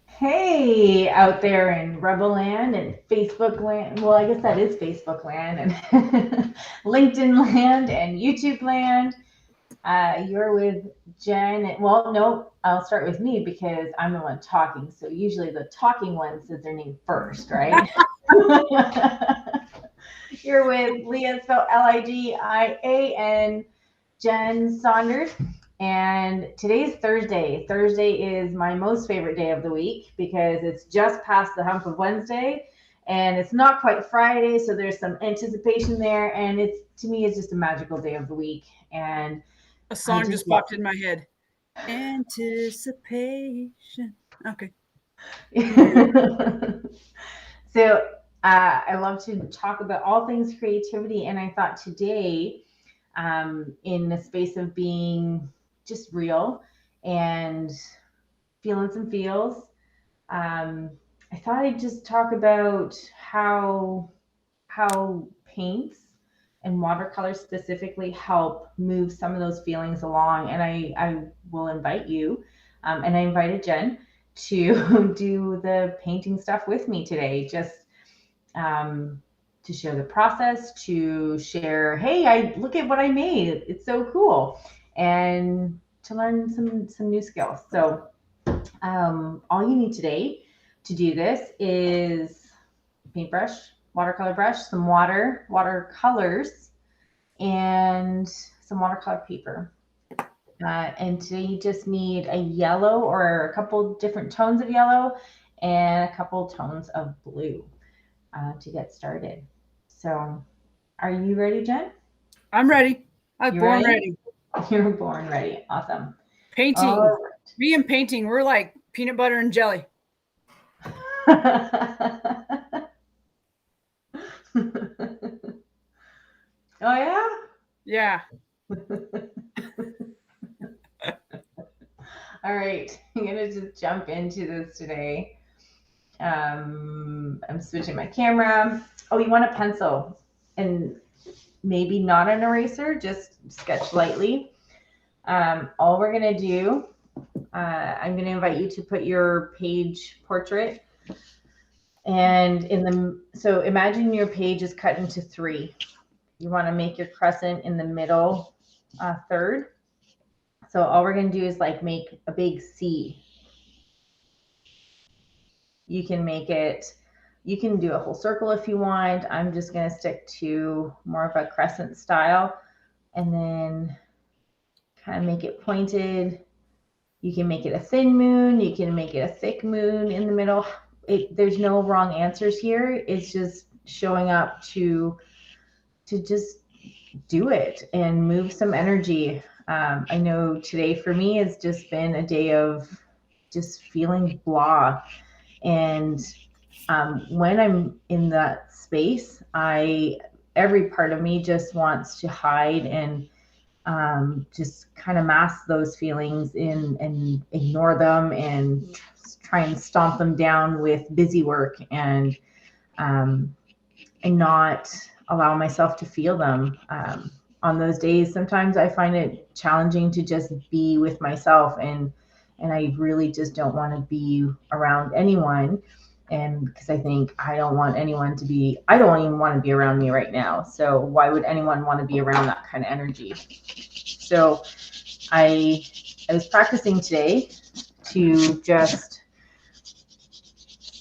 Hey, out there in Rebel Land and Facebook land. Well, I guess that is Facebook land and LinkedIn land and YouTube land. You're with Jen. Well, no, I'll start with me because I'm the one talking. So usually the talking one says their name first, right? You're with Leah, spelled Ligia, and Jen Saunders. And today's Thursday. Thursday is my most favorite day of the week because it's just past the hump of Wednesday and it's not quite Friday. So there's some anticipation there. And it's, to me, it's just a magical day of the week. And A I song just just love popped in my head. Anticipation. Okay. it. So I love to talk about all things creativity. And I thought today, in the space of being just real and feeling some feels, um, I thought I'd just talk about how paints and watercolors specifically help move some of those feelings along. And I will invite you, and I invited Jen to do the painting stuff with me today. Just um, to share the process, to share, hey, I look at what I made. It's so cool, and to learn some new skills. So all you need today to do this is paintbrush, watercolor brush, some water, watercolors, and some watercolor paper. And today you just need a yellow or a couple different tones of yellow and a couple tones of blue to get started. So, are you ready, Jen? I'm ready. I was You born ready? ready. You're born ready. Awesome. Painting. All Me and painting, we're like peanut butter and jelly. right. Oh yeah. Yeah. All right. I'm gonna just jump into this today. I'm switching my camera. Oh, you want a pencil and maybe not an eraser, just sketch lightly. All we're gonna do, I'm gonna invite you to put your page portrait, and so imagine your page is cut into three. You want to make your crescent in the middle third. So all we're gonna do is like make a big C. You can make it, you can do a whole circle if you want. I'm just going to stick to more of a crescent style and then kind of make it pointed. You can make it a thin moon, you can make it a thick moon in the middle. There's no wrong answers here. It's just showing up to just do it and move some energy. I know today for me has just been a day of just feeling blah. And when I'm in that space, every part of me just wants to hide and just kind of mask those feelings in and ignore them and try and stomp them down with busy work um, and not allow myself to feel them. On those days, sometimes I find it challenging to just be with myself and I really just don't want to be around anyone. And because I think I don't even want to be around me right now. So why would anyone want to be around that kind of energy? So I I was practicing today to just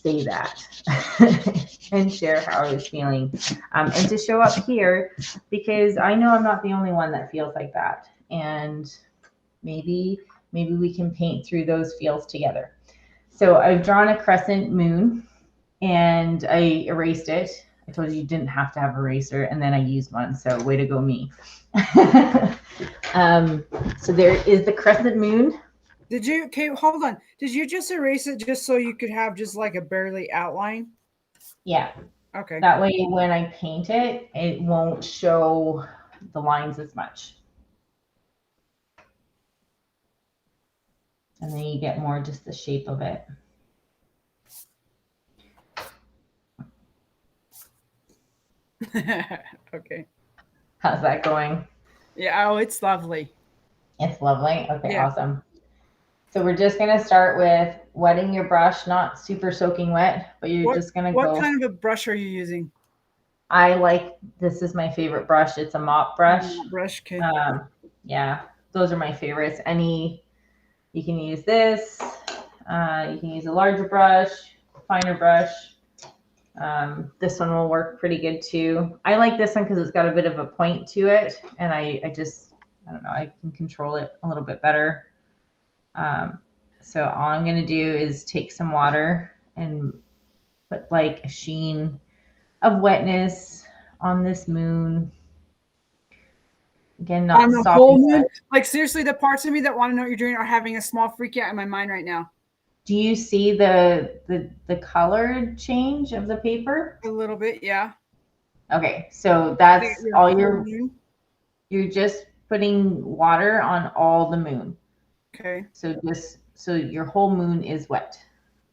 say that and share how I was feeling, and to show up here because I know I'm not the only one that feels like that, and maybe we can paint through those feels together. So I've drawn a crescent moon and I erased it. I told you didn't have to have an eraser, and then I used one. So way to go, me. um, so there is the crescent moon. Did you, okay, hold on. Did you just erase it just so you could have just like a barely outline? Yeah, Okay. that way when I paint it, it won't show the lines as much, and then you get more just the shape of it. Okay. How's that going? Yeah. Oh, it's lovely. It's lovely. Okay, Yeah. awesome. So we're just going to start with wetting your brush, not super soaking wet, but you're just going to What go. kind of a brush are you using? This is my favorite brush. It's a mop brush. Brush, okay. Yeah, those are my favorites. You can use this. You can use a larger brush, finer brush. This one will work pretty good too. I like this one because it's got a bit of a point to it, and I don't know, I can control it a little bit better. So all I'm gonna do is take some water and put like a sheen of wetness on this moon. Again, not On the whole sopping moon, wet. like seriously, the parts of me that want to know what you're doing are having a small freak out in my mind right now. Do you see the color change of the paper? A little bit, yeah. Okay, so that's all moon. you're just putting water on all the moon. Okay. So your whole moon is wet.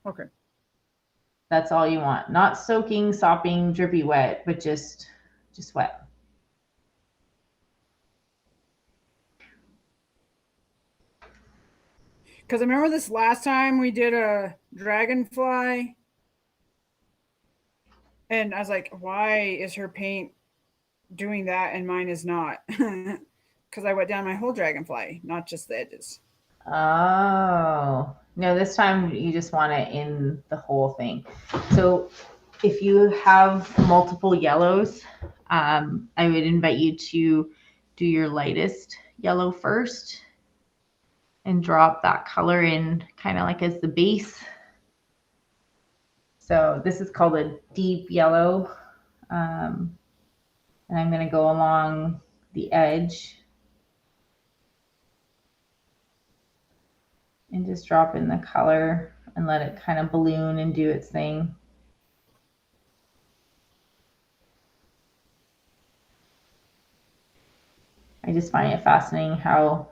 Okay. That's all you want. Not soaking, sopping, drippy wet, but just wet. Because I remember this last time we did a dragonfly, and I was like, why is her paint doing that and mine is not? Because I wet down my whole dragonfly, not just the edges. Oh, no, this time you just want it in the whole thing. So if you have multiple yellows, I would invite you to do your lightest yellow first and drop that color in kind of like as the base. So this is called a deep yellow. And I'm going to go along the edge and just drop in the color and let it kind of balloon and do its thing. I just find it fascinating how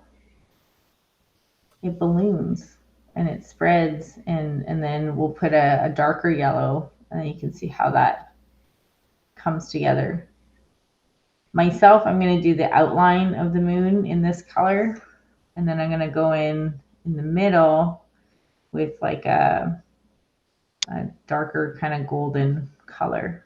it balloons and it spreads, and then we'll put a darker yellow, and then you can see how that comes together. Myself, I'm going to do the outline of the moon in this color, and then I'm going to go in the middle with like a darker kind of golden color.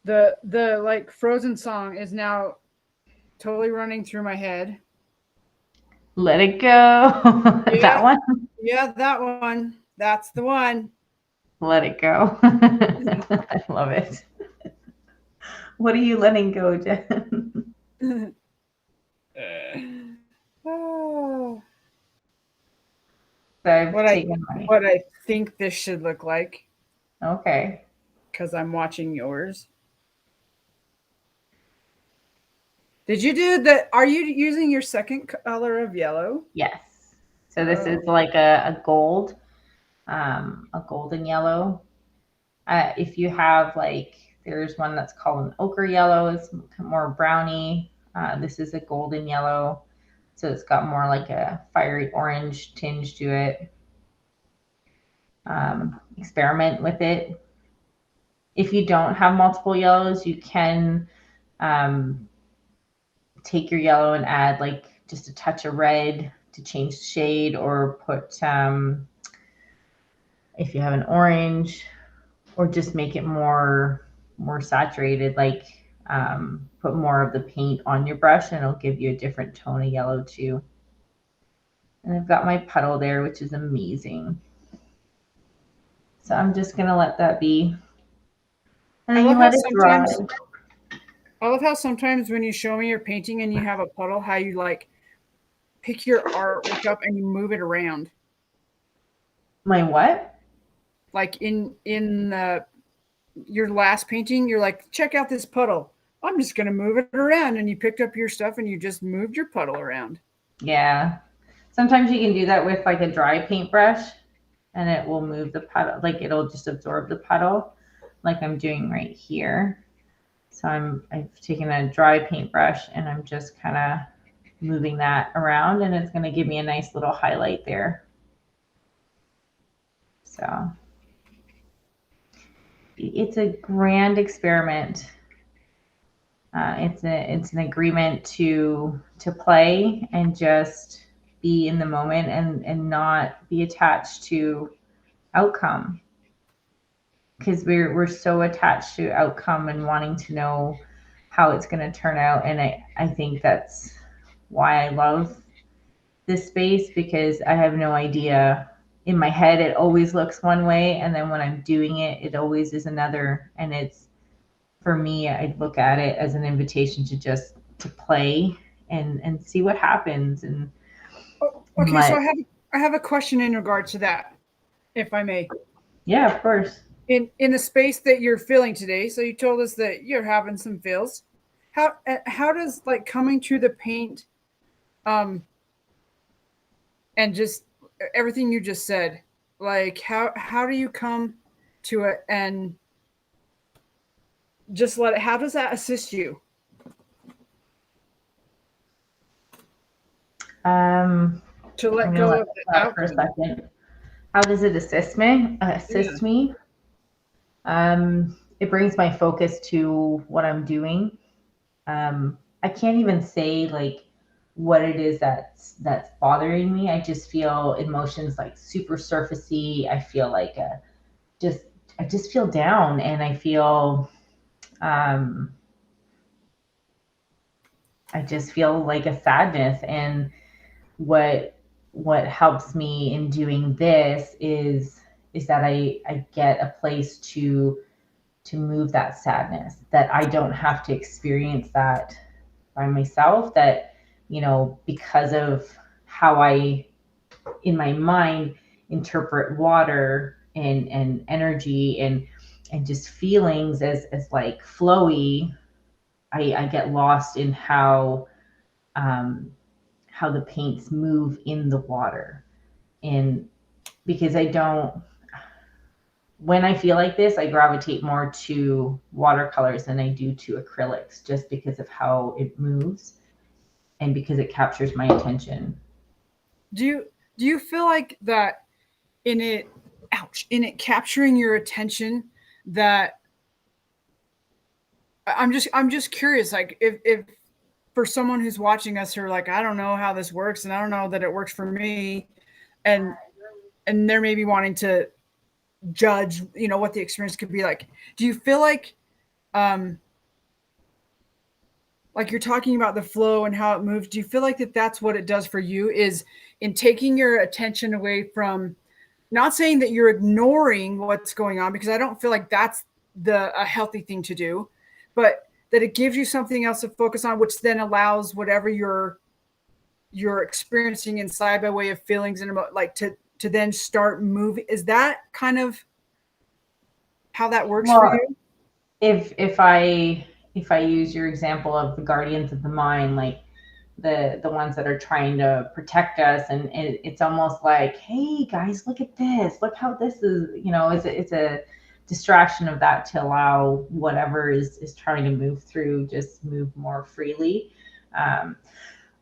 The like Frozen song is now totally running through my head. Let it go. Yeah, That one. yeah, that one. That's the one. Let it go. I love it. What are you letting go, Jen? Oh. So I've taken What I think this should look like. Okay. Because I'm watching yours. Did you do the? Are you using your second color of yellow? Yes. So this is like a gold, a golden yellow. If you have like, there's one that's called an ochre yellow. It's more browny. This is a golden yellow. So it's got more like a fiery orange tinge to it. Experiment with it. If you don't have multiple yellows, you can take your yellow and add like just a touch of red to change the shade, or put if you have an orange, or just make it more saturated, like put more of the paint on your brush and it'll give you a different tone of yellow too. And I've got my puddle there, which is amazing. So I'm just gonna let that be, and then you let it dry. I love how sometimes when you show me your painting and you have a puddle, how you like pick your artwork up and you move it around. My what? Like in your last painting, you're like, check out this puddle. I'm just gonna move it around, and you picked up your stuff and you just moved your puddle around. Yeah. Sometimes you can do that with like a dry paintbrush, and it will move the puddle, like it'll just absorb the puddle, like I'm doing right here. So I've taken a dry paintbrush and I'm just kind of moving that around, and it's going to give me a nice little highlight there. So it's a grand experiment. It's an agreement to play and just be in the moment and not be attached to outcome, because we're so attached to outcome and wanting to know how it's going to turn out. And I think that's why I love this space, because I have no idea. In my head it always looks one way, and then when I'm doing it, it always is another. And it's, for me, I look at it as an invitation to just to play and see what happens. And Okay, so let I have a question in regard to that, if I may. Yeah, of course. In the space that you're feeling today, so you told us that you're having some feels. How does like coming to the paint, um, and just everything you just said, like how do you come to it and just let it? How does that assist you um to let I'm gonna let go of that the thought for a outcome? second. How does it assist me? Yeah. It brings my focus to what I'm doing. I can't even say like what it is that's bothering me. I just feel emotions like super surfacey. I feel like just I just feel down, and um, I just feel like a sadness. And what what helps me in doing this is that I get a place to move that sadness, that I don't have to experience that by myself. That, because of how I, in my mind, interpret water and energy and just feelings as like flowy, I get lost in um, how the paints move in the water. And because I don't, when I feel like this, I gravitate more to watercolors than I do to acrylics, just because of how it moves and because it captures my attention. Do you feel like that in it, ouch, in it capturing your attention, that I'm just curious, like if for someone who's watching us who are like, I don't know how this works and I don't know that it works for me, and they're maybe wanting to judge, what the experience could be like. Do you feel um like you're talking about the flow and how it moves, do you feel like that's what it does for you, is in taking your attention away from, not saying that you're ignoring what's going on, because I don't feel like that's a healthy thing to do, but that it gives you something else to focus on, which then allows whatever you're experiencing inside by way of feelings and like to then start moving. Is that kind of how that works for Well, you? if I use your example of the guardians of the mind, like the ones that are trying to protect us, and it's almost like, hey guys, look at this, look how this is, it's a distraction of that, to allow whatever is trying to move through just move more freely. um,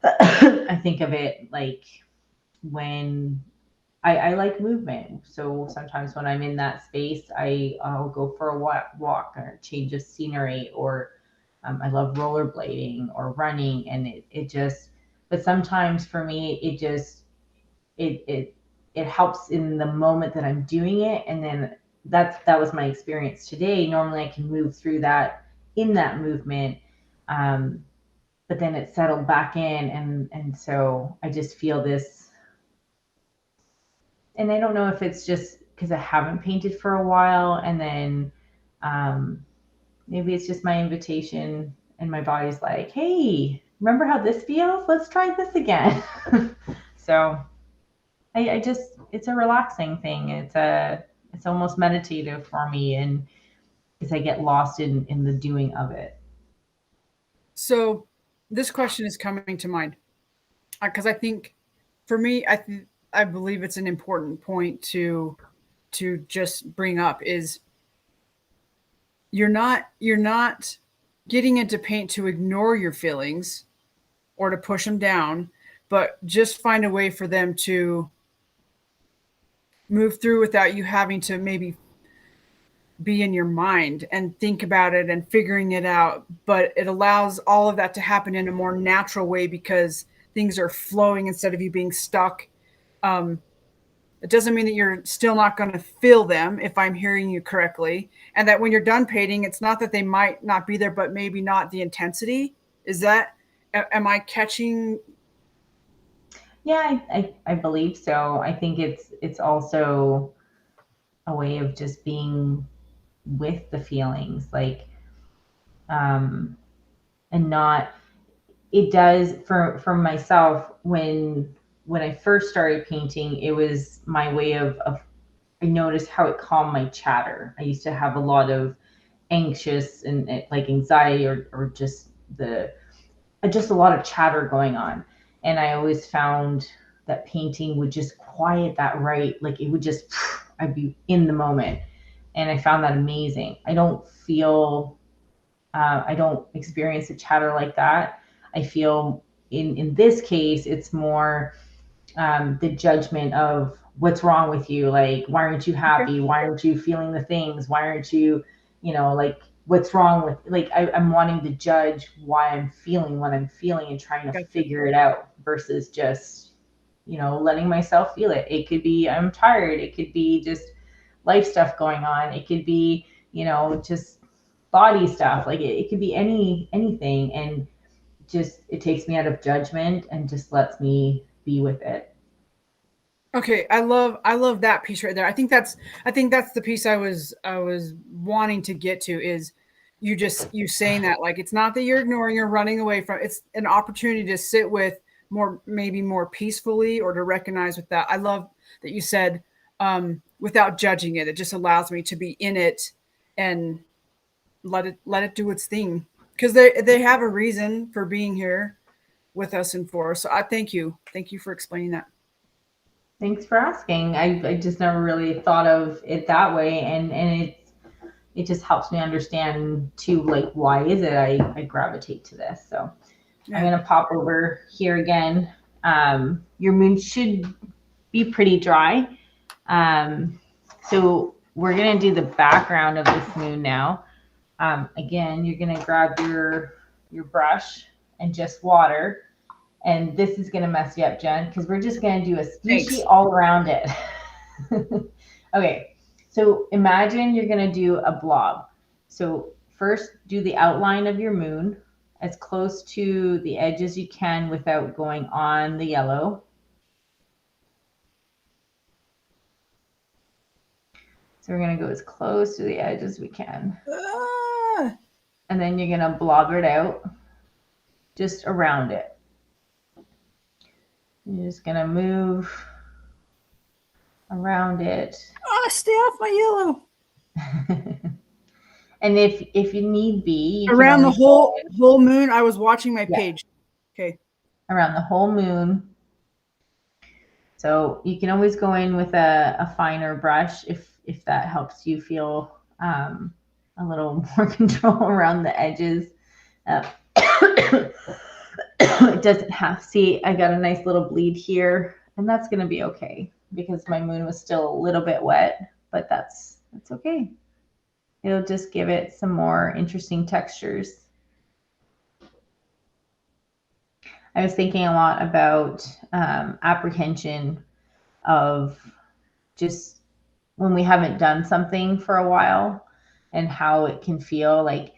I think of it like when I like movement. So sometimes when I'm in that space, I'll go for a walk or a change of scenery, or I love rollerblading or running. And it just, but sometimes for me, it just, it helps in the moment that I'm doing it. And then that was my experience today. Normally I can move through that in that movement. Um, but then it settled back in. And so I just feel this, and I don't know if it's just because I haven't painted for a while, and then um, maybe it's just my invitation, and my body's like, "Hey, remember how this feels? Let's try this again." So I just, it's a relaxing thing. It's almost meditative for me, and because I get lost in the doing of it. So this question is coming to mind because I think for me, I believe it's an important point to just bring up, is you're not getting into paint to ignore your feelings or to push them down, but just find a way for them to move through without you having to maybe be in your mind and think about it and figuring it out, but it allows all of that to happen in a more natural way because things are flowing instead of you being stuck. um, it doesn't mean that you're still not going to feel them, if I'm hearing you correctly, and that when you're done painting, it's not that they might not be there, but maybe not the intensity. Is that, am I catching? Yeah, I believe so. I think it's also a way of just being with the feelings, like, um, and not, it does for myself when I first started painting, it was my way of I noticed how it calmed my chatter. I used to have a lot of anxious and like anxiety or just a lot of chatter going on. And I always found that painting would just quiet that, right? Like it would just, I'd be in the moment. And I found that amazing. I don't experience a chatter like that. I feel in this case, it's more the judgment of what's wrong with you. Like, why aren't you Okay, happy? Why aren't you feeling the things? Why aren't you, like, what's wrong with, like, I'm wanting to judge why I'm feeling what I'm feeling and trying to gotcha. figure it out versus just, letting myself feel it. It could be I'm tired. It could be just life stuff going on. It could be, just body stuff. Like it could be anything. And just, it takes me out of judgment and just lets me be with it. Okay, I love that piece right there. I think that's the piece I was wanting to get to is you saying that, like, it's not that you're ignoring or running away from, it's an opportunity to sit with more, maybe more peacefully, or to recognize with that. I love that you said, without judging it. It just allows me to be in it and let it do its thing, because they have a reason for being here with us and for us. So I thank you for explaining that. Thanks for asking. I just never really thought of it that way, and it just helps me understand too, like, why is it I gravitate to this. So I'm Yeah. gonna pop over here again. Your moon should be pretty dry. So we're gonna do the background of this moon now. Again, you're gonna grab your brush and just water. And this is gonna mess you up, Jen, because we're just gonna do a squishy Thanks. all around it. Okay, so imagine you're gonna do a blob. So first do the outline of your moon as close to the edge as you can without going on the yellow. So we're gonna go as close to the edge as we can. Ah, And then you're gonna blob it out just around it. You're just gonna move around it. stay off my yellow. And if you need be, you can Around the always go in, whole moon. I was watching my yeah, page. Okay. around the whole moon. So you can always go in with a finer brush if that helps you feel a little more control around the edges. Uh, it doesn't have, see, I got a nice little bleed here, and that's going to be okay because my moon was still a little bit wet, but that's okay. It'll just give it some more interesting textures. I was thinking a lot about apprehension of just when we haven't done something for a while and how it can feel. Like,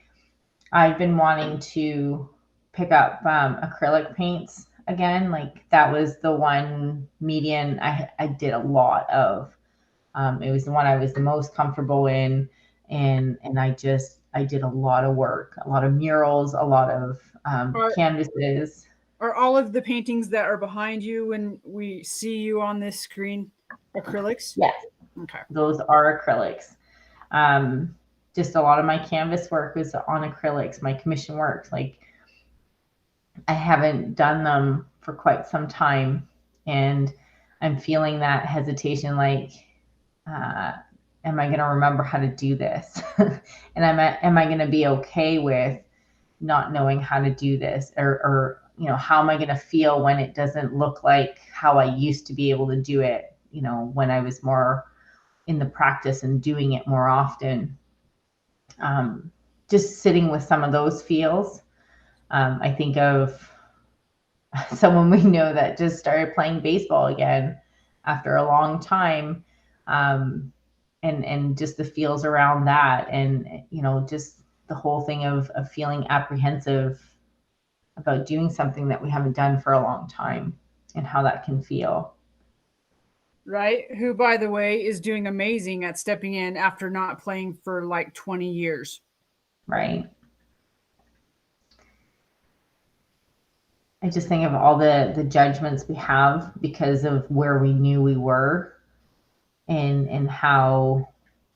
I've been wanting to pick up acrylic paints again. Like, that was the one medium I did a lot of. It was the one I was the most comfortable in, and I did a lot of work, a lot of murals, a lot of Are canvases. are all of the paintings that are behind you when we see you on this screen acrylics? Yes, Okay. those are acrylics. Um, just a lot of my canvas work was on acrylics, my commission work. Like, I haven't done them for quite some time, and I'm feeling that hesitation, like, uh, am I going to remember how to do this? And am I going to be okay with not knowing how to do this, or how am I going to feel when it doesn't look like how I used to be able to do it, when I was more in the practice and doing it more often. just sitting with some of those feels. I think of someone we know that just started playing baseball again after a long time. And just the feels around that, and just the whole thing of feeling apprehensive about doing something that we haven't done for a long time, and how that can feel. Right? Who, by the way, is doing amazing at stepping in after not playing for like 20 years. Right. I just think of all the judgments we have because of where we knew we were, and how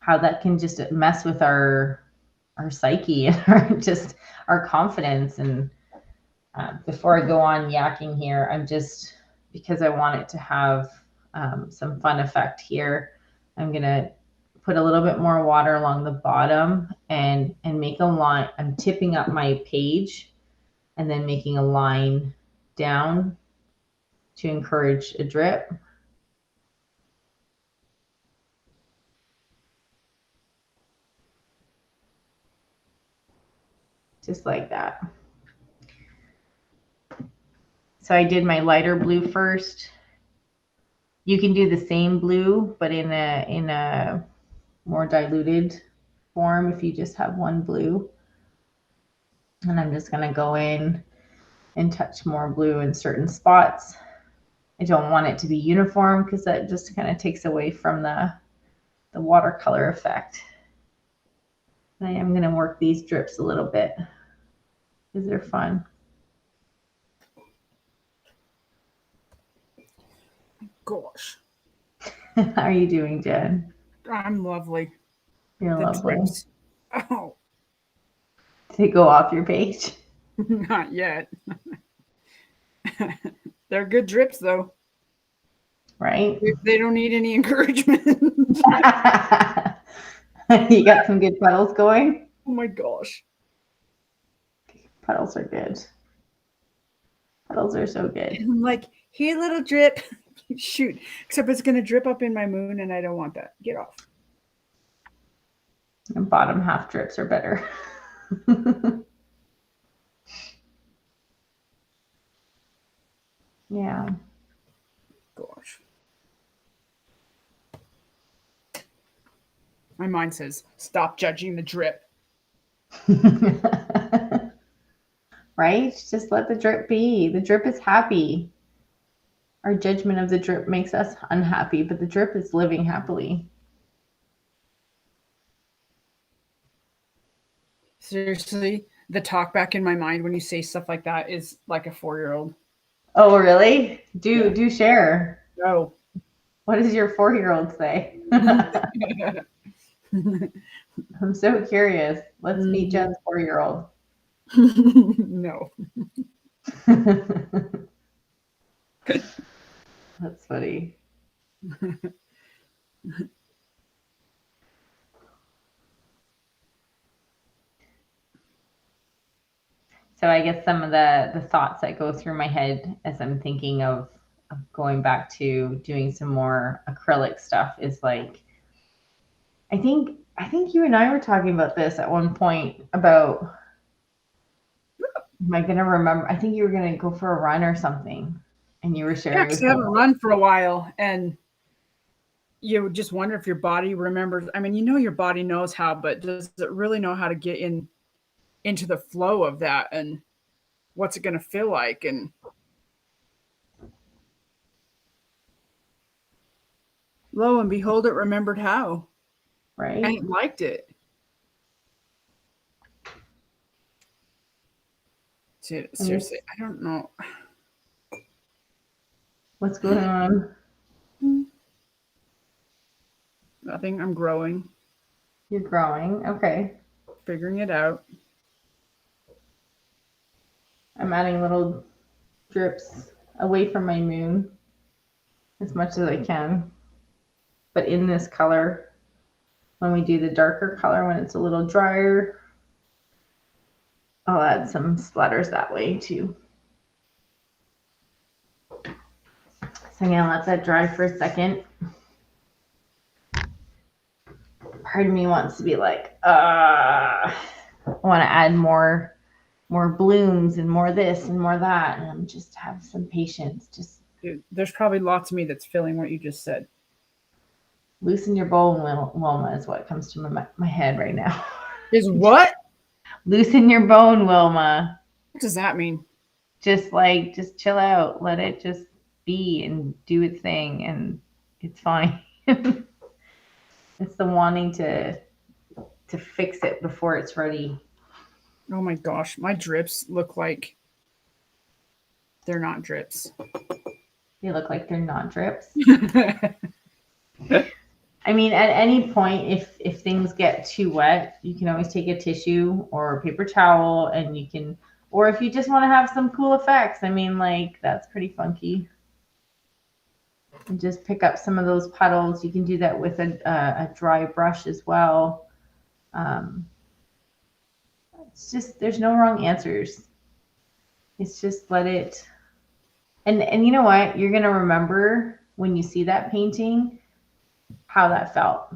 that can just mess with our psyche and just our confidence. And before I go on yakking here, I'm just, because I want it to have some fun effect here, I'm gonna put a little bit more water along the bottom and make a line. I'm tipping up my page and then making a line down to encourage a drip. Just like that. So I did my lighter blue first. You can do the same blue, but in a more diluted form if you just have one blue. And I'm just going to go in and touch more blue in certain spots. I don't want it to be uniform because that just kind of takes away from the watercolor effect. And I am going to work these drips a little bit because they're fun. Gosh. How are you doing, Jen? I'm lovely. You're lovely. Drips. Oh. Did it go off your page? Not yet. They're good drips, though. Right? They don't need any encouragement. You got some good puddles going? Oh my gosh. Puddles are good. Puddles are so good. And I'm like, here, little drip. Shoot. Except it's going to drip up in my moon, and I don't want that. Get off. The bottom half drips are better. Yeah. Gosh. My mind says, stop judging the drip. Right? Just let the drip be. The drip is happy. Our judgment of the drip makes us unhappy, but the drip is living happily. Seriously, the talk back in my mind when you say stuff like that is like a 4-year-old. Oh, really? Do share. No. What does your 4-year-old say? I'm so curious. Let's meet Jen's 4-year-old. No. That's funny. So I guess some of the thoughts that go through my head as I'm thinking of going back to doing some more acrylic stuff is like, I think you and I were talking about this at one point about, am I going to remember? I think you were going to go for a run or something, and you were sharing. Yeah, because I haven't run for a while, and you just wonder if your body remembers. I mean, your body knows how, but does it really know how to get into the flow of that, and what's it going to feel like? And lo and behold, it remembered how. Right. And it liked it. Seriously, I don't know. What's going on? Nothing. I'm growing. You're growing. Okay. Figuring it out. I'm adding little drips away from my moon as much as I can. But in this color, when we do the darker color, when it's a little drier, I'll add some splatters that way too. So I'm gonna let that dry for a second. part of me wants to be like, I want to add more blooms and more this and more that, and I'm just have some patience. Just Dude, there's probably lots of me that's feeling what you just said. loosen your bone, Wilma, is what comes to my head right now. Is what? Loosen your bone, Wilma. What does that mean? Just chill out. Let it just be and do its thing, and it's fine. It's the wanting to fix it before it's ready. Oh my gosh, my drips look like they're not drips. They look like they're not drips. I mean, at any point, if things get too wet, you can always take a tissue or a paper towel, and you can, or if you just want to have some cool effects, I mean, like that's pretty funky. And just pick up some of those puddles. You can do that with a dry brush as well. It's just there's no wrong answers. It's just let it. And you know what? You're gonna remember when you see that painting how that felt.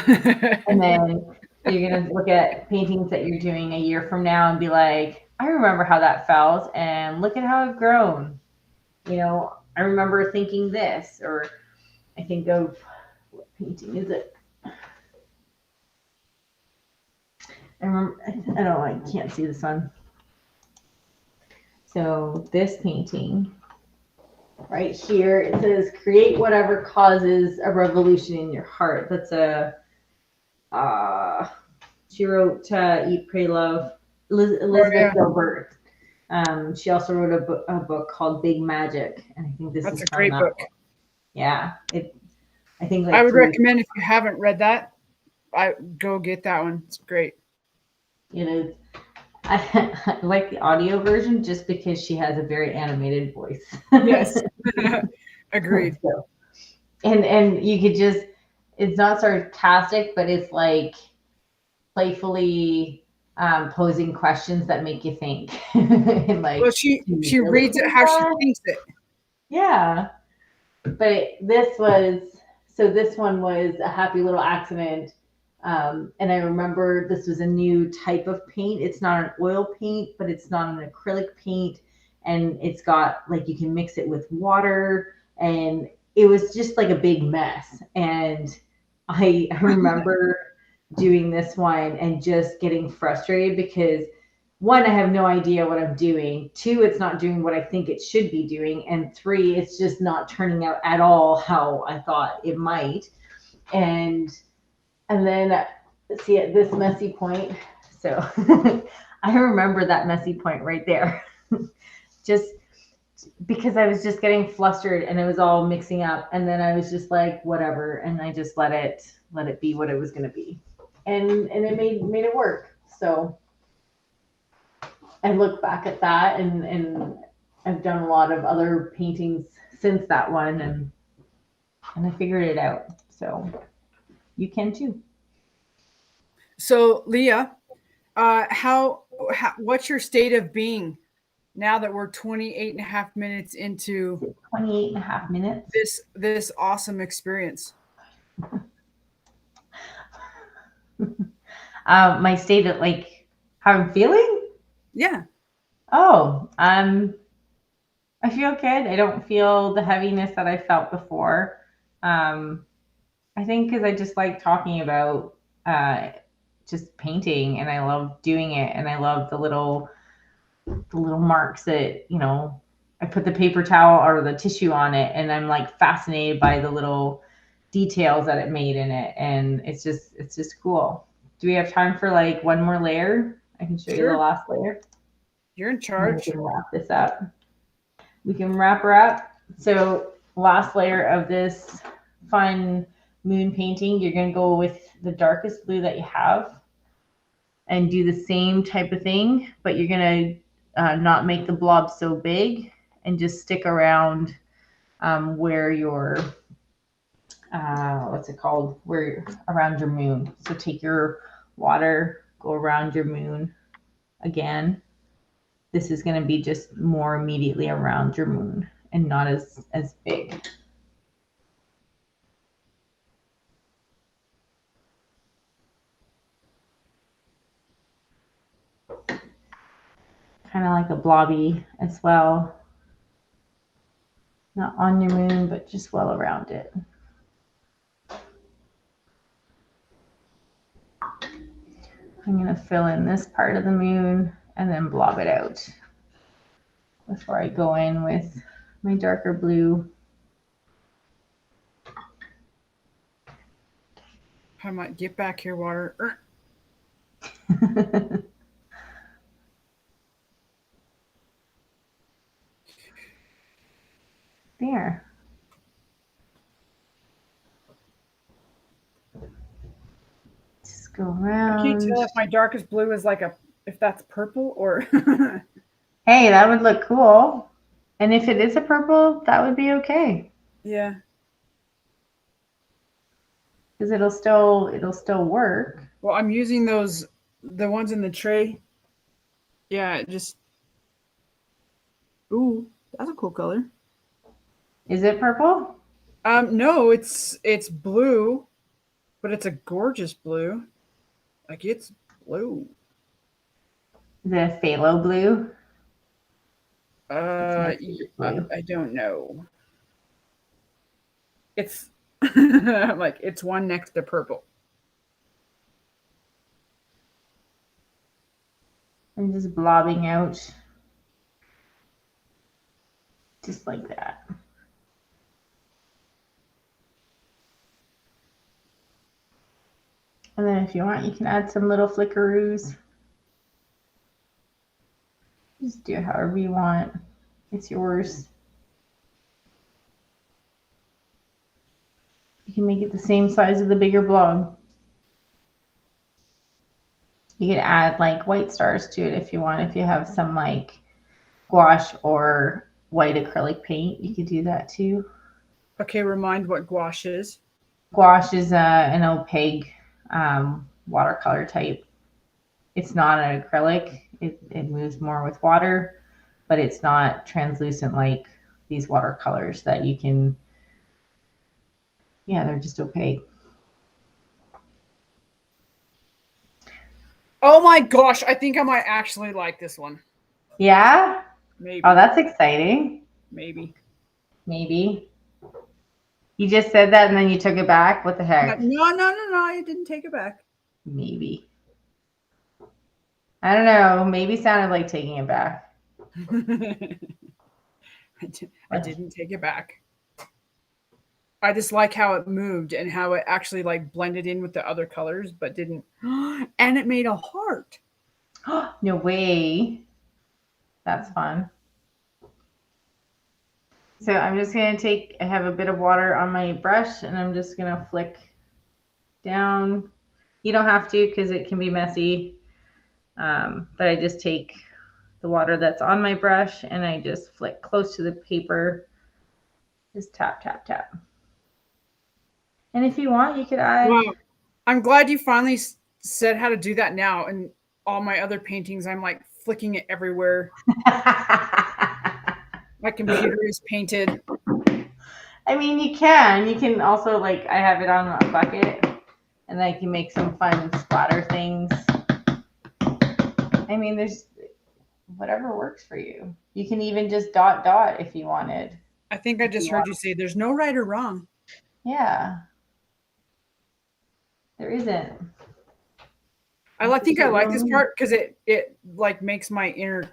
And then you're going to look at paintings that you're doing a year from now and be like, I remember how that felt, and look at how I've grown. You know, I remember thinking this, or I think of, what painting is it? I remember, I don't know, I can't see this one. So this painting right here, it says, create whatever causes a revolution in your heart. That's a, she wrote Eat, Pray, Love, Elizabeth Gilbert. She also wrote a book called Big Magic, and I think that's a great book. Yeah, I think I would recommend, if you haven't read that, I go get that one. It's great. You know, I like the audio version just because she has a very animated voice. Yes, agreed. So, and you could just, it's not sarcastic, but it's like playfully posing questions that make you think. Like, well, she reads it how she thinks it. Yeah, but this one was a happy little accident. And I remember this was a new type of paint. It's not an oil paint, but it's not an acrylic paint, and it's got like you can mix it with water, and it was just like a big mess. And I remember doing this one and just getting frustrated because, one, I have no idea what I'm doing. Two, it's not doing what I think it should be doing. And three, it's just not turning out at all how I thought it might. And then see at this messy point. So I remember that messy point right there. Just because I was just getting flustered and it was all mixing up. And then I was just like, whatever. And I just let it be what it was going to be. And it made it work. So I look back at that, and I've done a lot of other paintings since that one, and I figured it out. So you can too. So Leah, how what's your state of being now that we're 28 and a half minutes into 28 and a half minutes this awesome experience? My state of like how I'm feeling? Yeah. Oh, I feel good. I don't feel the heaviness that I felt before. I think because I just like talking about just painting, and I love doing it, and I love the little marks that, you know, I put the paper towel or the tissue on it, and I'm like fascinated by the little details that it made in it, and it's just cool. Do we have time for like one more layer? I can show you the last layer. You're in charge. We can wrap this up. We can wrap her up. So last layer of this fun moon painting, you're going to go with the darkest blue that you have and do the same type of thing, but you're going to not make the blob so big and just stick around where your what's it called? Where around your moon. So take your water, go around your moon again. This is going to be just more immediately around your moon and not as big. kind of like a blobby as well. Not on your moon, but just well around it. I'm going to fill in this part of the moon and then blob it out before I go in with my darker blue. I might get back here, water. There. Just go around. I can't tell if my darkest blue is like if that's purple or. Hey, that would look cool. And if it is a purple, that would be okay. Yeah. Because it'll still work. Well, I'm using the ones in the tray. Yeah, just. Ooh, that's a cool color. Is it purple? No, it's blue, but it's a gorgeous blue. Like it's blue. Is it a phthalo blue? I don't know. It's like it's one next to purple. I'm just blobbing out just like that. And then if you want, you can add some little flickeroos. Just do it however you want. It's yours. You can make it the same size of the bigger blob. You could add like white stars to it if you want. If you have some like gouache or white acrylic paint, you could do that too. Okay, remind what gouache is. Gouache is an opaque watercolor type. It's not an acrylic. It moves more with water, but it's not translucent like these watercolors that you can, yeah, they're just opaque. Oh my gosh, I think I might actually like this one. Yeah? Maybe. Oh, that's exciting. Maybe. You just said that and then you took it back? What the heck? No, I didn't take it back. Maybe. I don't know. Maybe sounded like taking it back. I didn't take it back. I just like how it moved and how it actually like blended in with the other colors, but didn't. And it made a heart. No way. That's fun. So I'm just going to I have a bit of water on my brush and I'm just going to flick down. You don't have to because it can be messy. But I just take the water that's on my brush and I just flick close to the paper. Just tap, tap, tap. And if you want, you could add. Wow. I'm glad you finally said how to do that now. And all my other paintings, I'm like flicking it everywhere. My computer is painted. I mean, you can also like, I have it on a bucket and I can make some fun splatter things. I mean, there's whatever works for you. You can even just dot if you wanted. I think I just heard you say there's no right or wrong. Yeah. There isn't. I think I like this part because it like makes my inner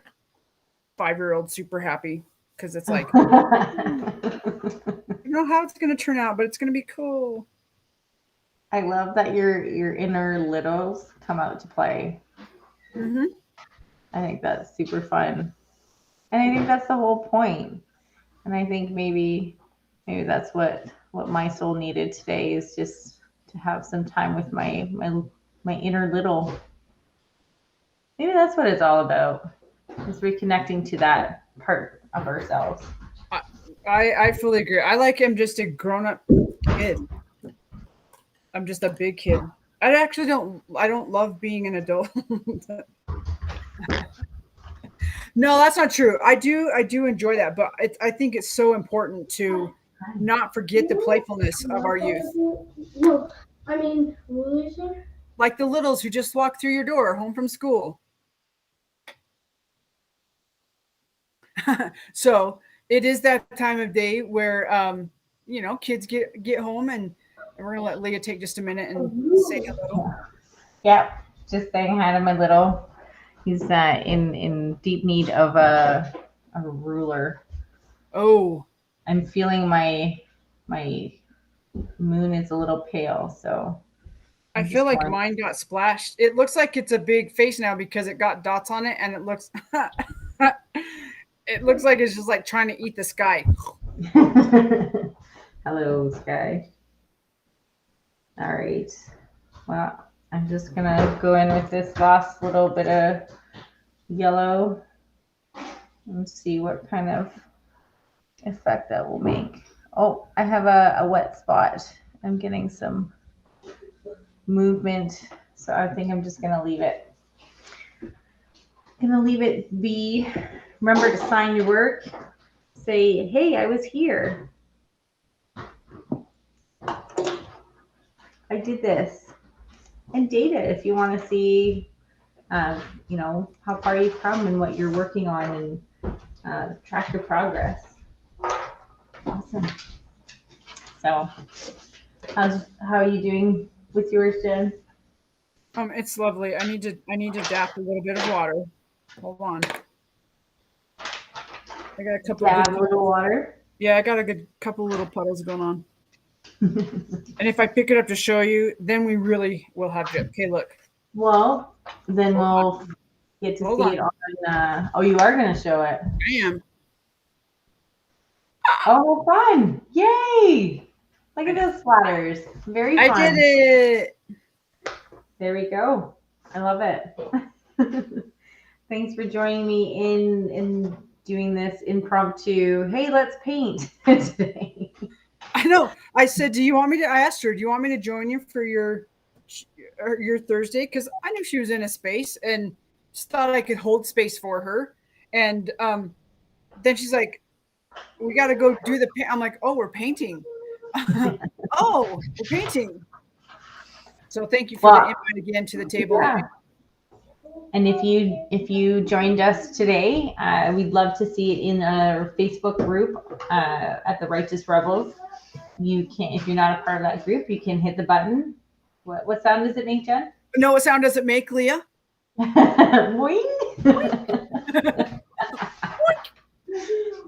5-year-old super happy because it's like I don't know how it's gonna turn out, but it's gonna be cool. I love that your inner littles come out to play. Mm-hmm. I think that's super fun. And I think that's the whole point. And I think maybe that's what my soul needed today is just to have some time with my inner little. Maybe that's what it's all about. Is reconnecting to that part of ourselves. I fully agree. I like him just a grown-up kid. I'm just a big kid. I don't love being an adult. No, that's not true. I do enjoy that, but I think it's so important to not forget the playfulness of our youth. No, I mean, loser. Like the littles who just walked through your door home from school. So it is that time of day where kids get home, and we're gonna let Leah take just a minute and say hello. Yep. Just saying hi to my little. He's in deep need of a ruler. Oh, I'm feeling my moon is a little pale, so I I'm feel just like going. mine got splashed. It looks like it's a big face now because it got dots on it, and it looks it looks like it's just like trying to eat the sky. Hello, Sky. All right. Well, I'm just gonna go in with this last little bit of yellow and see what kind of effect that will make. Oh, I have a wet spot. I'm getting some movement, so I think I'm just gonna leave it. Gonna leave it be. Remember to sign your work. Say, hey, I was here. I did this. And date it if you want to see, how far you've come and what you're working on, and track your progress. Awesome. So, how are you doing with yours, Jen? It's lovely. I need to dap a little bit of water. Hold on. I got a couple of Dab good a little water. Yeah, I got a good couple little puddles going on. And if I pick it up to show you, then we really will have drip. Okay, look. Well, then we'll get to Hold see on. it on. Oh, you are going to show it. I am. Oh, fun! Yay! Look at those splatters. Very fun. I did it. There we go. I love it. Thanks for joining me in doing this impromptu. Hey, let's paint today. I know. I said, I asked her, do you want me to join you for your Thursday? Because I knew she was in a space and just thought I could hold space for her. And then she's like, we got to go do the paint. I'm like, oh, we're painting. Oh, we're painting. So thank you for the invite again to the table. Yeah. And if you joined us today, we'd love to see it in our Facebook group at the Righteous Rebels. You can, if you're not a part of that group, you can hit the button. What sound does it make, Jen? No, what sound does it make, Leah? Boing.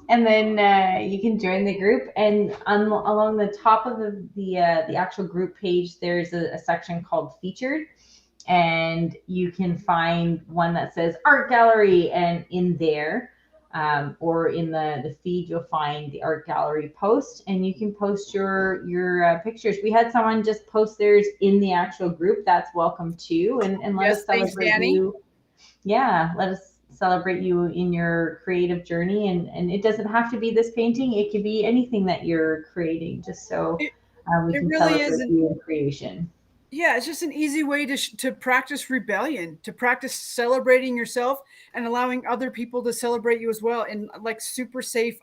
And then you can join the group, and along the top of the actual group page, there's a section called Featured, and you can find one that says Art Gallery, and in there, or in the feed, you'll find the Art Gallery post, and you can post your pictures. We had someone just post theirs in the actual group. That's welcome too, and let us celebrate you. Yeah, let us celebrate you in your creative journey, and it doesn't have to be this painting. It could be anything that you're creating, just so we can really celebrate you in creation. Yeah, it's just an easy way to practice rebellion, to practice celebrating yourself and allowing other people to celebrate you as well. And like super safe,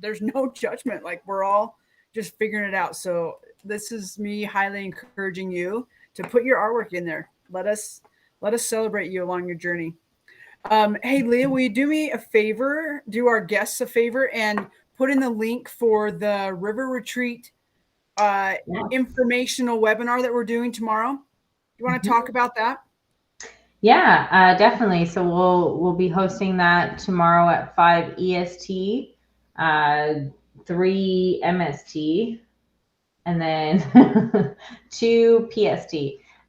there's no judgment. Like we're all just figuring it out. So this is me highly encouraging you to put your artwork in there. Let us celebrate you along your journey. Hey, Leah, will you do me a favor, do our guests a favor, and put in the link for the River Retreat informational webinar that we're doing tomorrow? You want to talk about that? Yeah, definitely. So we'll be hosting that tomorrow at 5 EST, 3 MST, and then 2 PST.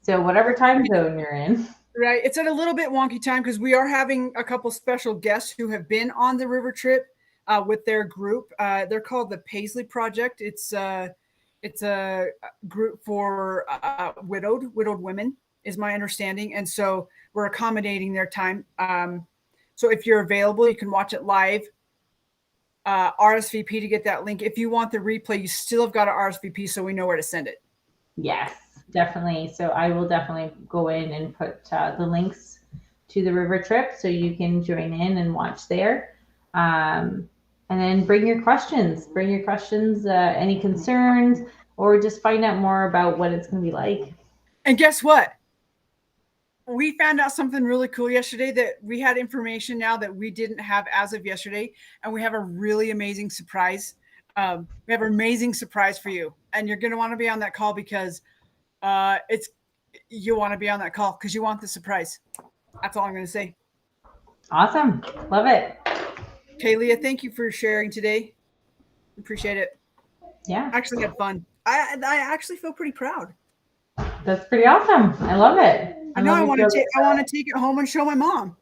So whatever time zone you're in. Right. It's at a little bit wonky time because we are having a couple special guests who have been on the river trip with their group. They're called the Paisley Project. It's a group for widowed women, is my understanding. And so we're accommodating their time. So if you're available, you can watch it live. RSVP to get that link. If you want the replay, you still have got to RSVP so we know where to send it. Yes, definitely. So I will definitely go in and put the links to the river trip so you can join in and watch there. And then bring your questions, any concerns, or just find out more about what it's going to be like. And guess what? we found out something really cool yesterday, that we had information now that we didn't have as of yesterday, and we have a really amazing surprise. We have an amazing surprise for you, and you're going to want to be on that call because you want to be on that call because you want the surprise. That's all I'm going to say. Awesome. Love it. Okay, Leah, thank you for sharing today. Appreciate it. Yeah. Actually had fun. I actually feel pretty proud. That's pretty awesome. I love it. I know I want to take it home and show my mom.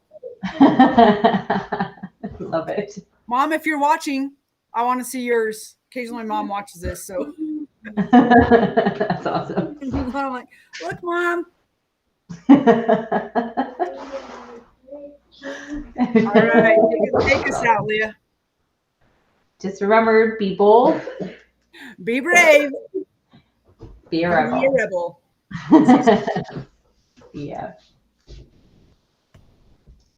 Love it. Mom, if you're watching, I want to see yours. Occasionally my mom watches this, so that's awesome. I'm like, look, Mom. All right, take us out, Leah. Just remember, be bold. Be brave. Be a rebel. Be a rebel. Yeah.